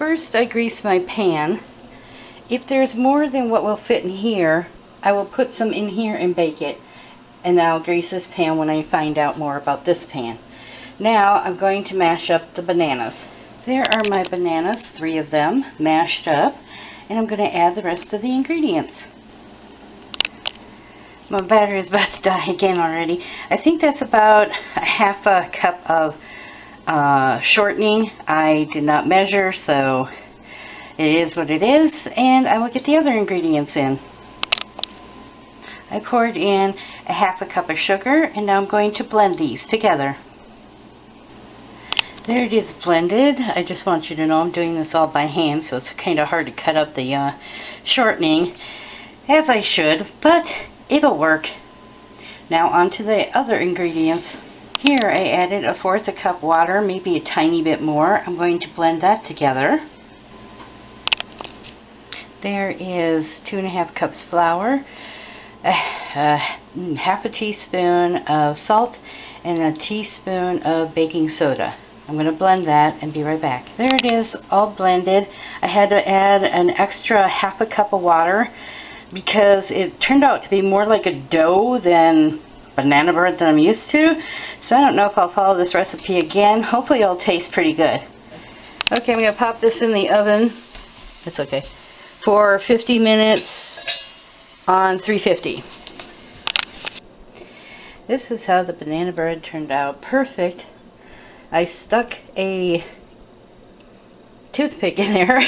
first I grease my pan. If there's more than what will fit in here, I will put some in here and bake it. And I'll grease this pan when I find out more about this pan. Now I'm going to mash up the bananas. There are my bananas, 3 of them, mashed up. And I'm going to add the rest of the ingredients. My battery is about to die again already. I think that's about a half a cup of shortening. I did not measure, so it is what it is. And I will get the other ingredients in. I poured in a half a cup of sugar, and now I'm going to blend these together. There it is blended. I just want you to know I'm doing this all by hand, so it's kind of hard to cut up the shortening, as I should, but it'll work. Now on to the other ingredients. Here I added 1/4 cup water, maybe a tiny bit more. I'm going to blend that together. There is 2.5 cups flour, half a teaspoon of salt, and a teaspoon of baking soda. I'm going to blend that and be right back. There it is, all blended. I had to add an extra half a cup of water because it turned out to be more like a dough than banana bread that I'm used to. So I don't know if I'll follow this recipe again. Hopefully it'll taste pretty good. Okay, I'm going to pop this in the oven. It's okay. For 50 minutes on 350. This is how the banana bread turned out. Perfect. I stuck a toothpick in there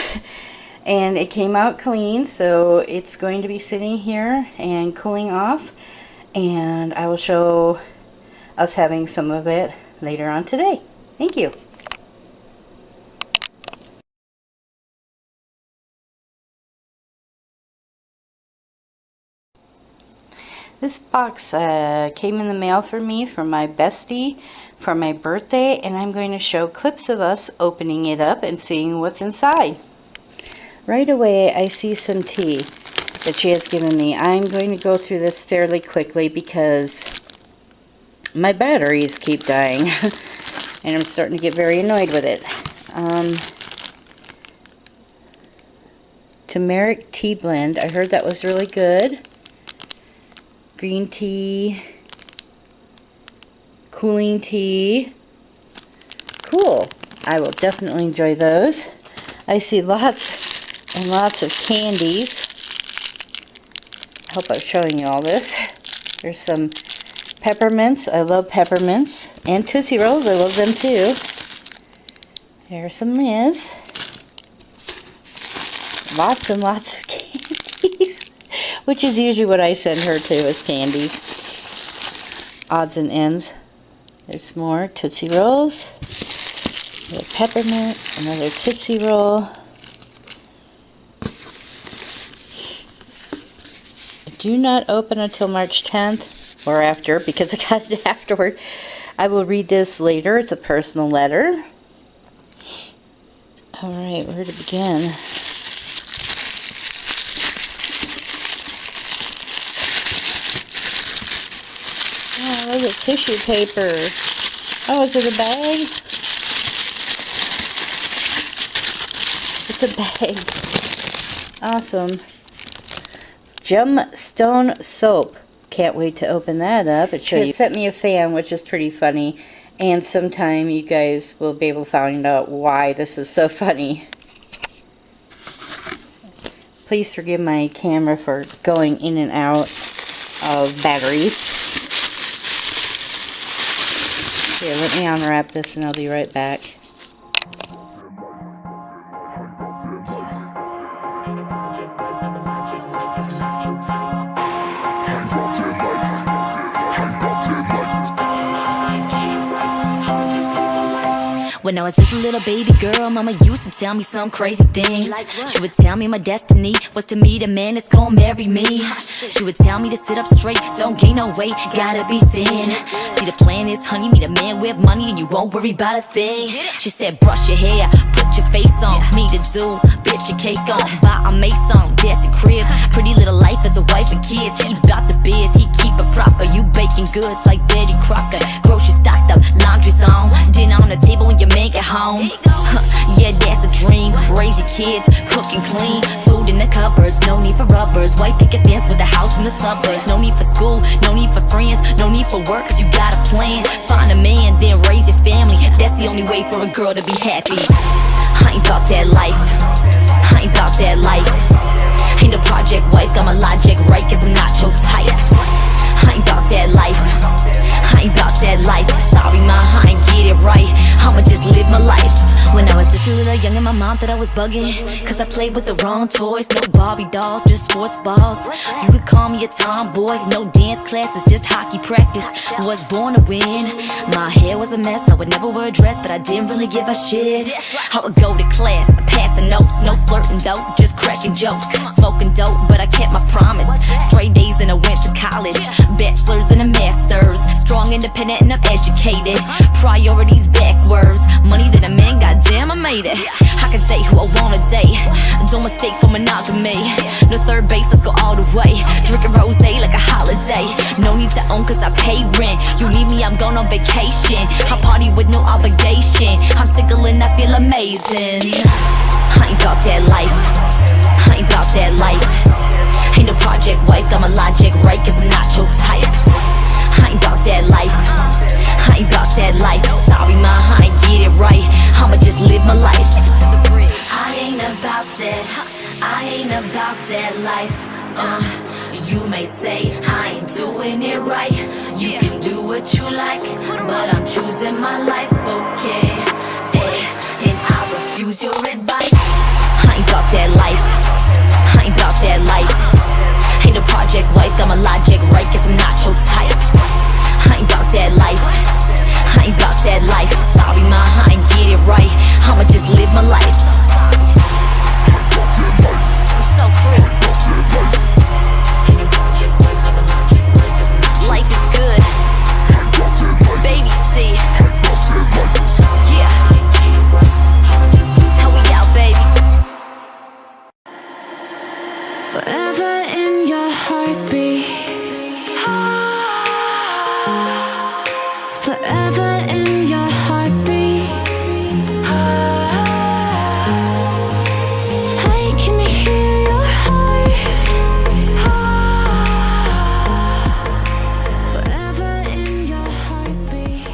and it came out clean, so it's going to be sitting here and cooling off, and I will show us having some of it later on today. Thank you. This box came in the mail for me from my bestie for my birthday, and I'm going to show clips of us opening it up and seeing what's inside. Right away I see some tea that she has given me. I'm going to go through this fairly quickly because my batteries keep dying and I'm starting to get very annoyed with it. Turmeric tea blend. I heard that was really good. Green tea, cooling tea. Cool. I will definitely enjoy those. I see lots and lots of candies. I hope I'm showing you all this. There's some peppermints. I love peppermints. And Tootsie Rolls. I love them too. There are some Liz. Lots and lots of candies. Which is usually what I send her to, is candies. Odds and ends. There's more Tootsie Rolls. Another peppermint. Another Tootsie Roll. Do not open until March 10th or after, because I got it afterward. I will read this later. It's a personal letter. Alright, where to begin? Oh, look at tissue paper. Oh, is it a bag? It's a bag. Awesome. Gemstone soap. Can't wait to open that up. It sent me a fan, which is pretty funny. And sometime you guys will be able to find out why this is so funny. Please forgive my camera for going in and out of batteries. Here, let me unwrap this and I'll be right back. When I was just a little baby girl, mama used to tell me some crazy things. She would tell me my destiny was to meet a man that's gonna marry me. She would tell me to sit up straight, don't gain no weight, gotta be thin. See, the plan is, honey, meet a man with money and you won't worry about a thing. She said, brush your hair, put your face on, me to do, bitch your cake on, buy a mason, gas and crib, pretty little life as a wife and kids. He bout the biz, he keep it proper, you baking goods like Betty Crocker. Groceries stocked up, laundry's on, dinner on the table when your man get home. Yeah, that's a dream. Raise kids, cook and clean, food in the cupboards, no need for rubbers, white picket fence with a house in the suburbs, no need for school, no need for friends, no need for work, cause you got a plan. Find a man, then raise your family, that's the only way for a girl to be happy. I ain't about that life, I ain't about that life. Ain't no project wife, got my logic right, cause I'm not your type. I ain't about that life, I ain't about that life. Sorry ma, I ain't get it right, I'ma just live my life. When I was just a little young and my mom thought I was bugging, cause I played with the wrong toys. No Barbie dolls, just sports balls. You could call me a tomboy, no dance classes, just hockey practice. Was born to win, my hair was a mess, I would never wear a dress, but I didn't really give a shit. I would go to class, passing notes, no flirting though, just cracking jokes. Smoking dope, but I kept my promise. Straight days and I went to college, bachelor's and a master's. Strong, independent, and I'm educated. Priorities backwards, money that a man got. Damn, I made it. I can date who I wanna date. Don't mistake for monogamy. No third base, let's go all the way. Drinking rosé like a holiday. No need to own cause I pay rent. You need me, I'm going on vacation. I party with no obligation. I'm single and I feel amazing. I ain't about that life, I ain't about that life. Ain't no project wife, got my logic right, cause I'm not your type. I ain't about that life, I ain't about that life. Sorry ma, I ain't get it right, I'ma just live my life. I ain't about that, I ain't about that life. You may say I ain't doing it right. You can do what you like, but I'm choosing my life, okay? And I refuse your advice. I ain't about that life, I ain't about that life. Ain't no project wife, got my logic right, cause I'm not your type. I ain't about that life, I ain't about that life. Sorry ma, I ain't get it right, I'ma just live my life. I'm so free. Life is good. Baby C. Yeah. How we out, baby? Forever in your heartbeat. Forever in your heartbeat. I can hear your heart. Forever in your heartbeat.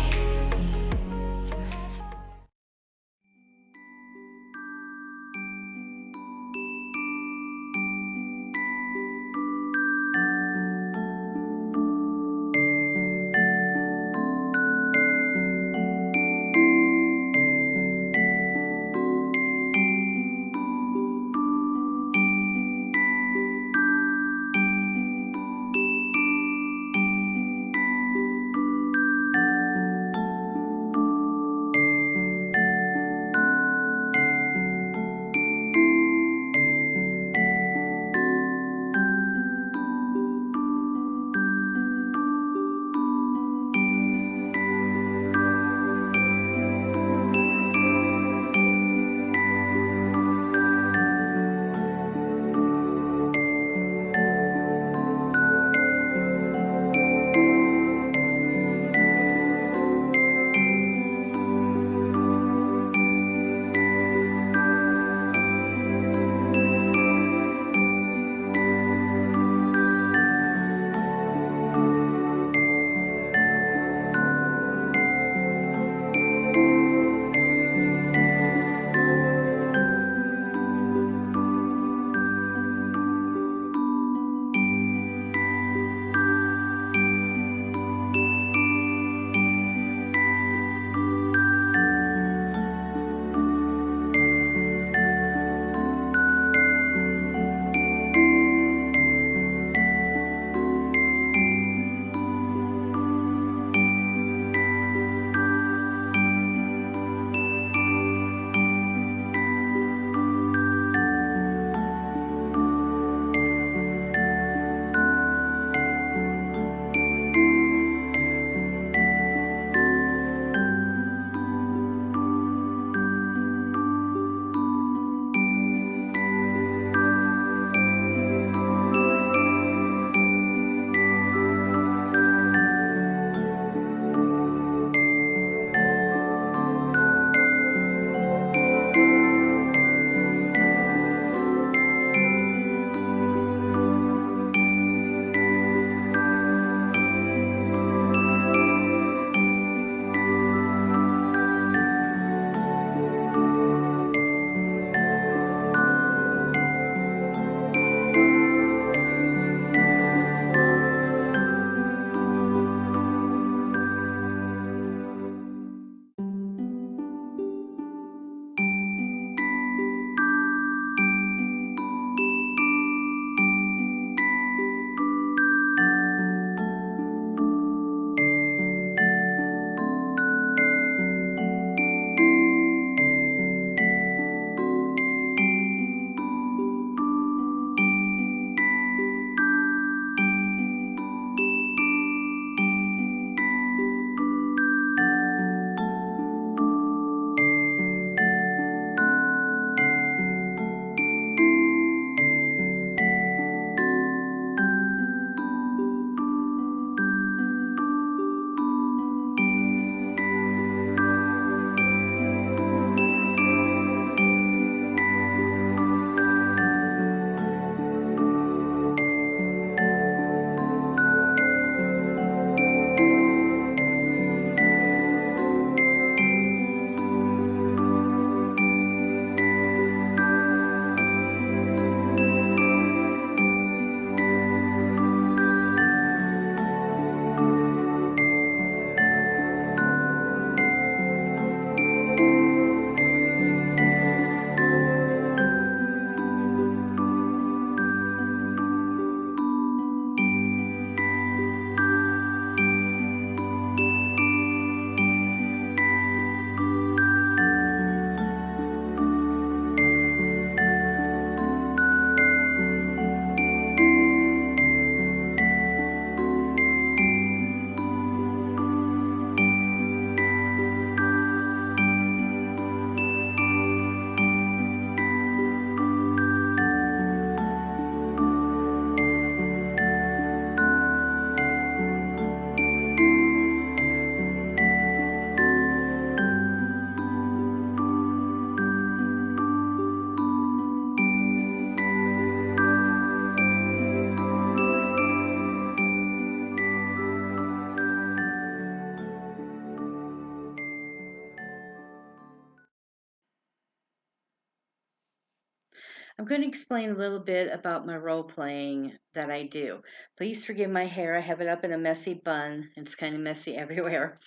I'm going to explain a little bit about my role playing that I do. Please forgive my hair. I have it up in a messy bun. It's kind of messy everywhere.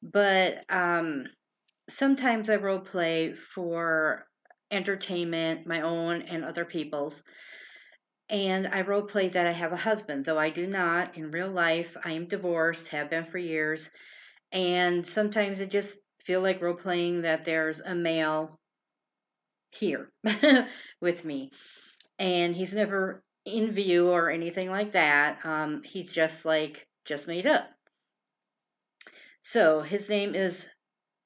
But sometimes I role play for entertainment, my own and other people's. And I role play that I have a husband, though I do not. In real life, I am divorced, have been for years. And sometimes I just feel like role playing that there's a male here with me. And he's never in view or anything like that. He's just made up. So his name is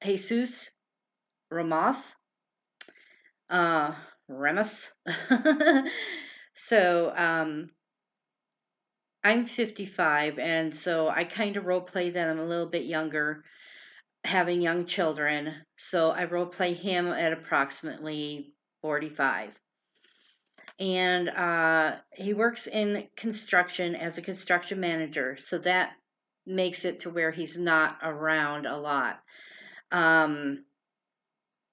Jesus Ramos. Remus. So I'm 55, and so I kind of role play that I'm a little bit younger, having young children. So I role play him at approximately 45. And he works in construction as a construction manager. So that makes it to where he's not around a lot.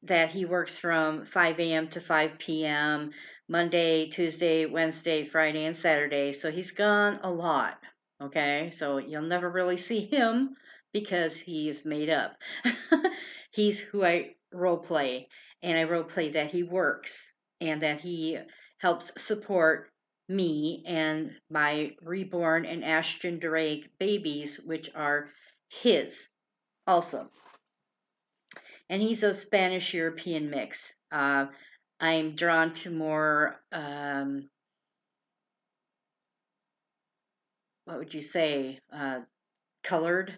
That he works from 5 a.m. to 5 p.m., Monday, Tuesday, Wednesday, Friday, and Saturday. So he's gone a lot. Okay. So you'll never really see him because he's made up. He's who I role play. And I role play that he works and that he helps support me and my Reborn and Ashton Drake babies, which are his also. And he's a Spanish European mix. I'm drawn to more, what would you say, colored,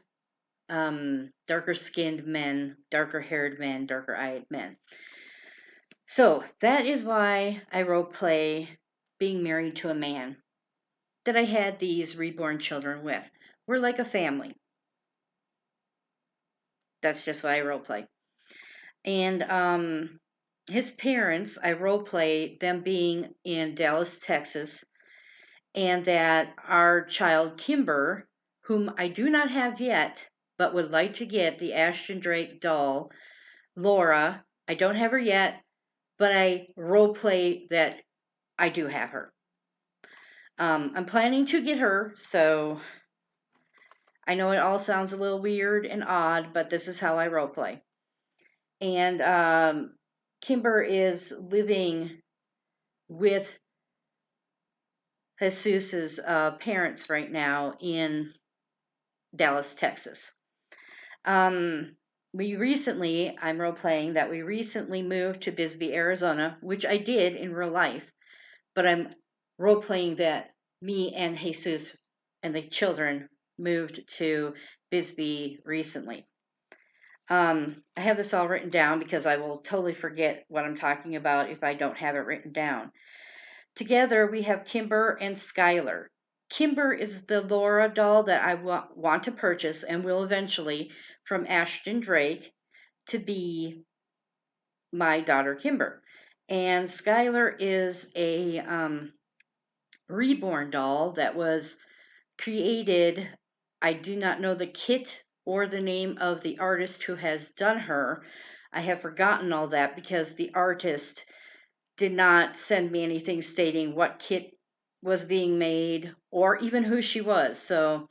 darker skinned men, darker haired men, darker eyed men. So that is why I role play being married to a man that I had these reborn children with. We're like a family. That's just why I role play. And his parents, I role play them being in Dallas, Texas, and that our child Kimber, whom I do not have yet, but would like to get the Ashton Drake doll, Laura. I don't have her yet, but I role play that I do have her. I'm planning to get her, so I know it all sounds a little weird and odd, but this is how I role play. And Kimber is living with Jesus's parents right now in Dallas, Texas. I'm role playing that we recently moved to Bisbee, Arizona, which I did in real life, but I'm role playing that me and Jesus and the children moved to Bisbee recently. I have this all written down because I will totally forget what I'm talking about if I don't have it written down. Together, we have Kimber and Skylar. Kimber is the Laura doll that I want to purchase and will eventually from Ashton Drake to be my daughter Kimber. And Skylar is a reborn doll that was created. I do not know the kit or the name of the artist who has done her. I have forgotten all that because the artist did not send me anything stating what kit was being made or even who she was. So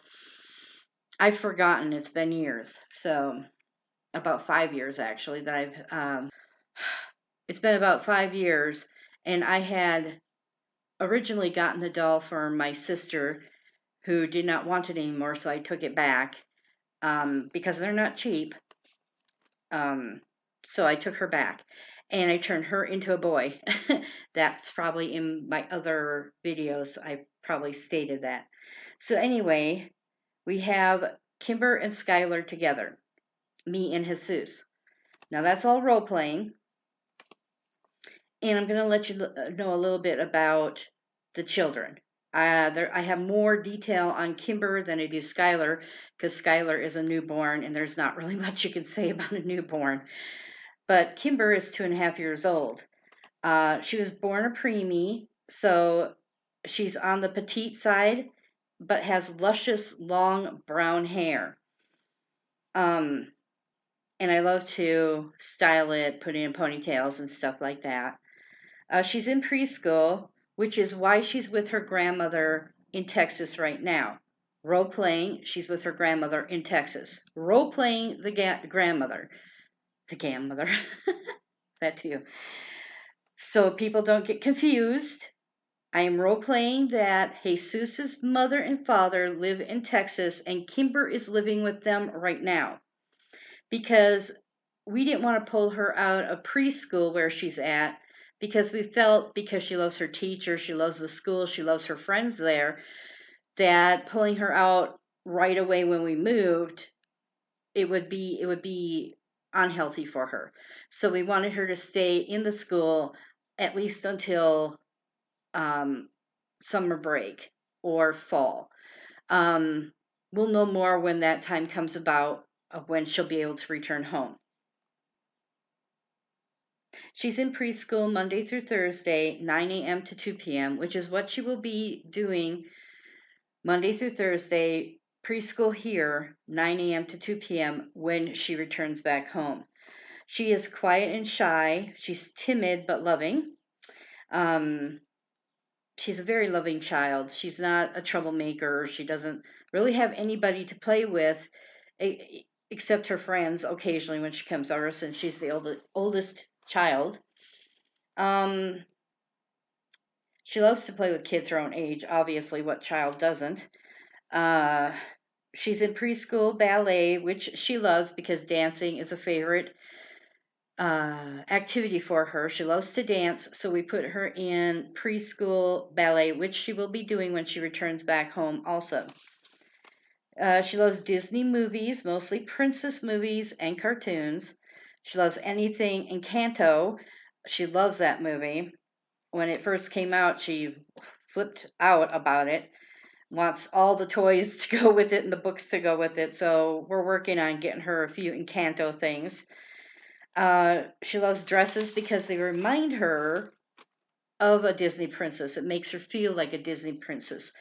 I've forgotten. It's been years. So about 5 years actually that it's been about 5 years. And I had originally gotten the doll for my sister who did not want it anymore. So I took it back because they're not cheap. So I took her back and I turned her into a boy. That's probably in my other videos. I probably stated that. So anyway, we have Kimber and Skylar together, me and Jesus. Now that's all role playing. And I'm going to let you know a little bit about the children. I have more detail on Kimber than I do Skylar because Skylar is a newborn and there's not really much you can say about a newborn. But Kimber is 2.5 years old. She was born a preemie, so she's on the petite side, but has luscious, long brown hair. And I love to style it, put it in ponytails and stuff like that. She's in preschool, which is why she's with her grandmother in Texas right now. Role playing, she's with her grandmother in Texas. Role playing the grandmother. The grandmother. That too. So people don't get confused. I am role playing that Jesus's mother and father live in Texas and Kimber is living with them right now because we didn't want to pull her out of preschool where she's at because we felt because she loves her teacher, she loves the school, she loves her friends there, that pulling her out right away when we moved, it would be unhealthy for her. So we wanted her to stay in the school at least until summer break or fall. Um, we'll know more when that time comes about of when she'll be able to return home. She's in preschool Monday through Thursday, 9 a.m. to 2 p.m., which is what she will be doing Monday through Thursday, preschool here, 9 a.m. to 2 p.m. when she returns back home. She is quiet and shy. She's timid but loving. Um, she's a very loving child. She's not a troublemaker. She doesn't really have anybody to play with except her friends occasionally when she comes over, since she's the oldest child. Um, she loves to play with kids her own age. Obviously, what child doesn't? Uh, she's in preschool ballet, which she loves because dancing is a favorite activity for her. She loves to dance, so we put her in preschool ballet, which she will be doing when she returns back home also. She loves Disney movies, mostly princess movies and cartoons. She loves anything Encanto. She loves that movie. When it first came out, she flipped out about it. Wants all the toys to go with it and the books to go with it. So we're working on getting her a few Encanto things. She loves dresses because they remind her of a Disney princess. It makes her feel like a Disney princess.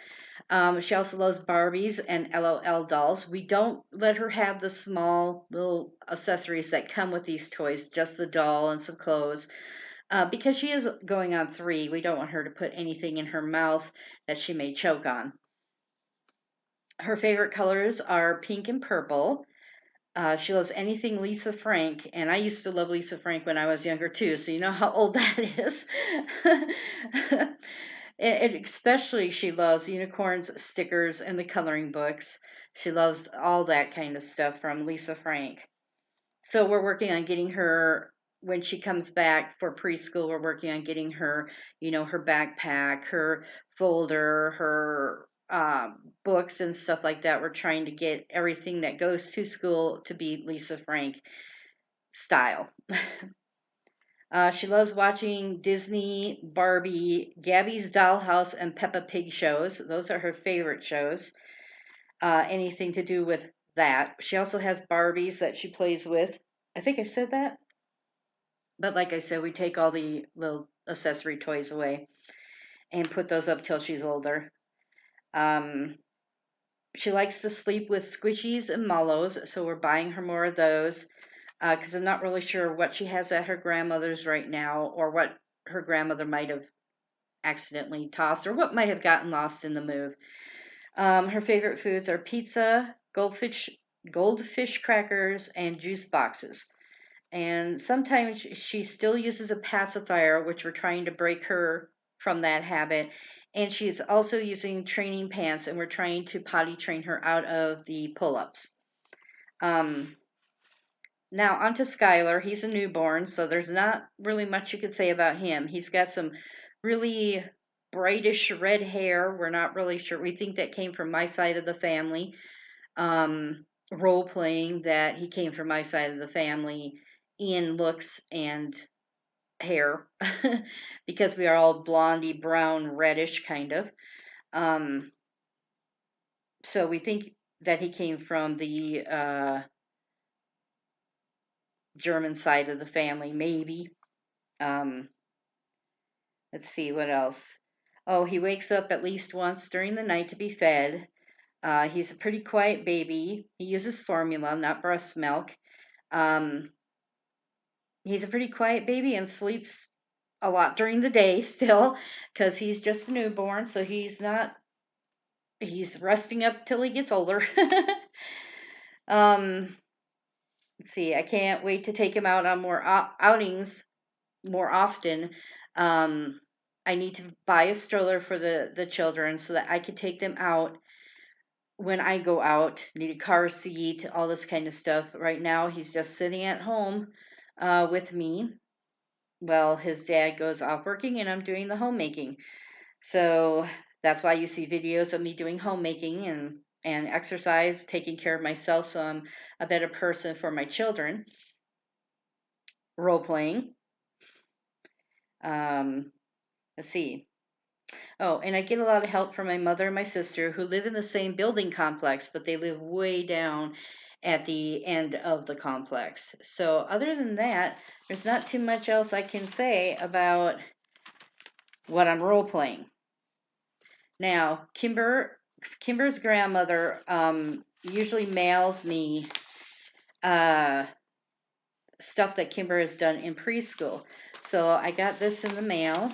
She also loves Barbies and LOL dolls. We don't let her have the small little accessories that come with these toys, just the doll and some clothes. Because she is going on 3, we don't want her to put anything in her mouth that she may choke on. Her favorite colors are pink and purple. She loves anything Lisa Frank, and I used to love Lisa Frank when I was younger too, so you know how old that is. And especially she loves unicorns, stickers, and the coloring books. She loves all that kind of stuff from Lisa Frank. So we're working on getting her, when she comes back for preschool, we're working on getting her, her backpack, her folder, her books and stuff like that. We're trying to get everything that goes to school to be Lisa Frank style. She loves watching Disney, Barbie, Gabby's Dollhouse, and Peppa Pig shows. Those are her favorite shows. Anything to do with that. She also has Barbies that she plays with. I think I said that. But like I said, we take all the little accessory toys away and put those up till she's older. Um, she likes to sleep with squishies and mallows, so we're buying her more of those because I'm not really sure what she has at her grandmother's right now or what her grandmother might have accidentally tossed or what might have gotten lost in the move. Her favorite foods are pizza, goldfish crackers, and juice boxes. And sometimes she still uses a pacifier, which we're trying to break her from that habit. And she's also using training pants, and we're trying to potty train her out of the pull-ups. Now, on to Skylar. He's a newborn, so there's not really much you could say about him. He's got some really brightish red hair. We're not really sure. We think that came from my side of the family. Role playing that he came from my side of the family in looks and hair because we are all blondie, brown, reddish kind of. So we think that he came from the German side of the family, maybe. Um, let's see what else. Oh, he wakes up at least once during the night to be fed. He's a pretty quiet baby. He uses formula, not breast milk. He's a pretty quiet baby and sleeps a lot during the day still, because he's just a newborn, so he's resting up till he gets older. Let's see, I can't wait to take him out on more outings more often. I need to buy a stroller for the children so that I can take them out when I go out. Need a car seat, all this kind of stuff. Right now, he's just sitting at home with me. Well, his dad goes off working and I'm doing the homemaking. So that's why you see videos of me doing homemaking and exercise, taking care of myself so I'm a better person for my children. Role playing. Let's see. Oh, and I get a lot of help from my mother and my sister who live in the same building complex, but they live way down at the end of the complex. So other than that, there's not too much else I can say about what I'm role playing. Now, Kimber's grandmother usually mails me stuff that Kimber has done in preschool. So I got this in the mail.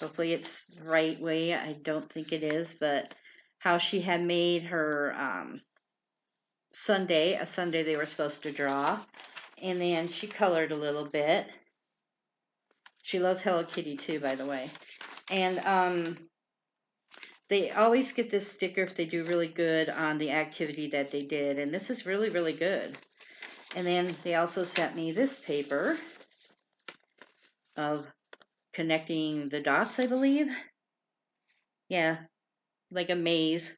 Hopefully it's the right way. I don't think it is, but how she had made her Sunday, a Sunday they were supposed to draw. And then she colored a little bit. She loves Hello Kitty too, by the way. And they always get this sticker if they do really good on the activity that they did. And this is really, really good. And then they also sent me this paper of connecting the dots, I believe. Yeah, like a maze.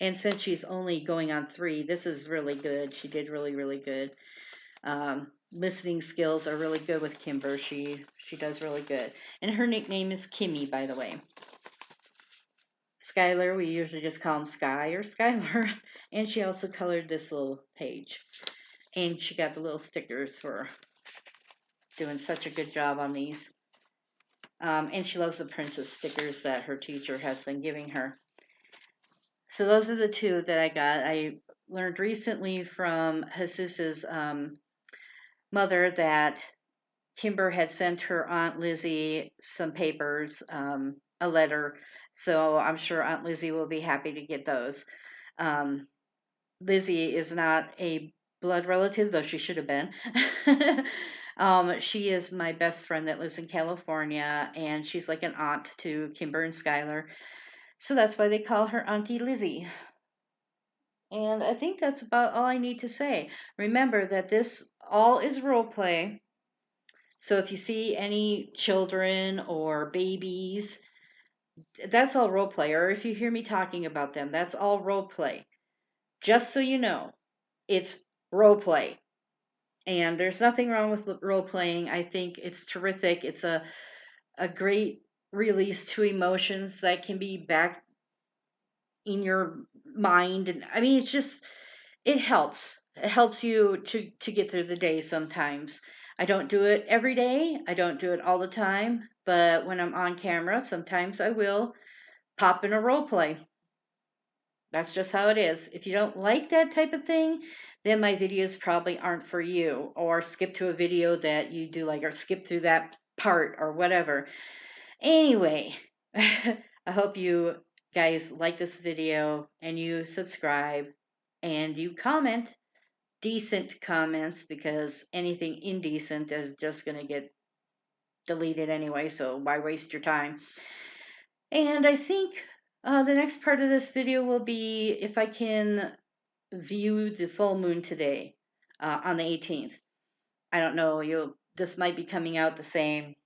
And since she's only going on 3, this is really good. She did really, really good. Listening skills are really good with Kimber. She does really good. And her nickname is Kimmy, by the way. Skylar, we usually just call him Sky or Skylar. And she also colored this little page. And she got the little stickers for doing such a good job on these. And she loves the princess stickers that her teacher has been giving her. So those are the 2 that I got. I learned recently from Jesus's mother that Kimber had sent her Aunt Lizzie some papers, a letter. So I'm sure Aunt Lizzie will be happy to get those. Lizzie is not a blood relative, though she should have been. She is my best friend that lives in California, and she's like an aunt to Kimber and Skylar. So that's why they call her Auntie Lizzie. And I think that's about all I need to say. Remember that this all is role play. So if you see any children or babies, that's all role play. Or if you hear me talking about them, that's all role play. Just so you know, it's role play. And there's nothing wrong with role playing. I think it's terrific. It's a great release to emotions that can be back in your mind. And I mean, it helps. It helps you to get through the day sometimes. I don't do it every day. I don't do it all the time. But when I'm on camera, sometimes I will pop in a role play. That's just how it is. If you don't like that type of thing, then my videos probably aren't for you. Or skip to a video that you do like, or skip through that part or whatever. Anyway, I hope you guys like this video and you subscribe and you comment decent comments, because anything indecent is just going to get deleted anyway, so why waste your time? And I think the next part of this video will be if I can view the full moon today on the 18th. I don't know, this might be coming out the same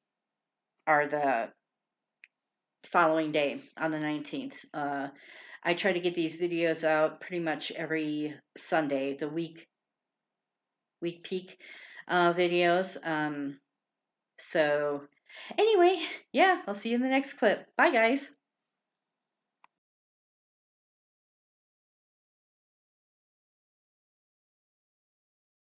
or the following day on the 19th. I try to get these videos out pretty much every Sunday, the week peak videos. So anyway, yeah, I'll see you in the next clip. Bye, guys.